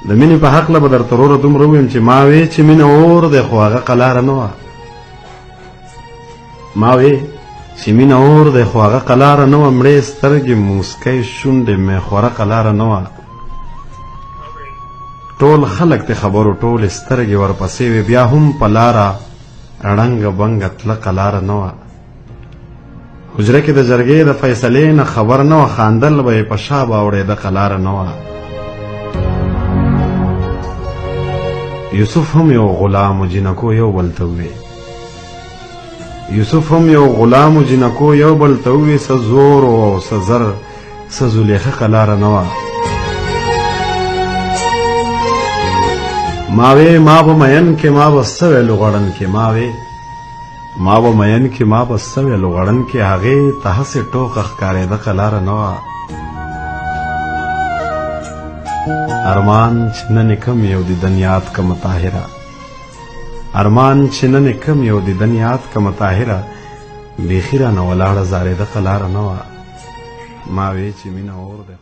د مینې په هکله به درته وروره دومره ووایم چې ما وې چې مینه اور دی خو هغه قلاره نه وه ما وې چې مینه اور دی خو هغه قلاره نه وه مړې سترګې موسکی شونډې میخوره قلاره نه وه ټول خلک د خبرو ټولې سترګې ورپسې وې بیا هم په لاره ړنګه بنګه تله قلاره نه وه حجره کې د جرګې د فیصلې نه خبر نه وه خاندل به یې په شا به اورېده قلاره نه وه یوسف هم یو غلام و جینکو یو بل ته ووې یوسف هم یو غلام و جینکو یو بل ته ووې څه زور او څه زر څه زلیخه قلاره نه وه ما وې ما به مین کې ما به څه ویلو غړن کې ما به مین کې ما به څه ویلو غړن کې هغې ته هسې ټوکه ښکارېده قلاره نه وه ارمان چې نن کم یو دیدن یاد کمه طاهره ارمان چې نن کم یو دیدن یاد کمه طاهره بیخي رانه ولاړه زارېده قلاره نه وه ما وې چې مینه اور دی